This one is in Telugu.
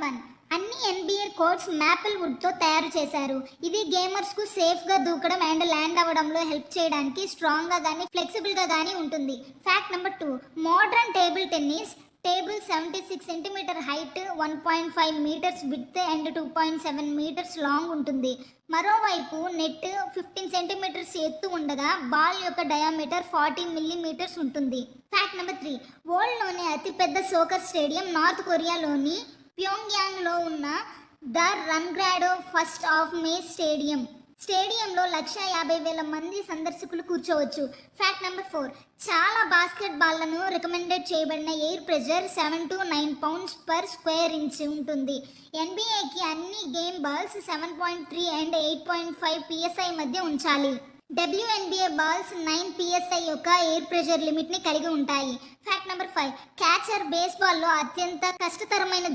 1. అన్ని ఎన్బిఏ కోర్ట్స్ మ్యాపిల్ వుడ్తో తయారు చేశారు. ఇది గేమర్స్కు సేఫ్గా దూకడం అండ్ ల్యాండ్ అవ్వడంలో హెల్ప్ చేయడానికి స్ట్రాంగ్గా కానీ ఫ్లెక్సిబుల్గా కానీ ఉంటుంది. Fact number 2. Modern table tennis table 76 centimetre height, 1.5 metres width and 2.7 metres long ఉంటుంది. మరోవైపు నెట్ 15 సెంటీమీటర్స్ ఎత్తు ఉండగా బాల్ యొక్క డయామీటర్ 40 మిల్లీమీటర్స్ ఉంటుంది. Fact number 3. వరల్డ్లోనే అతిపెద్ద సోకర్ స్టేడియం నార్త్ కొరియాలోని ప్యోంగ్యాంగ్లో ఉన్న the Rungrado first of May స్టేడియంలో 150,000 మంది సందర్శకులు కూర్చోవచ్చు. Fact number 4. చాలా బాస్కెట్ బాల్లను రికమెండెడ్ చేయబడిన air pressure 7 to 9 pounds per square inch ఉంటుంది. ఎన్బిఏకి అన్ని గేమ్ బాల్స్ 7.3 and 8.5 psi మధ్య ఉంచాలి. WNBA బాల్స్ 9 psi యొక్క ఎయిర్ ప్రెషర్ లిమిట్ని కలిగి ఉంటాయి. Fact number 5. క్యాచర్ బేస్బాల్లో అత్యంత కష్టతరమైన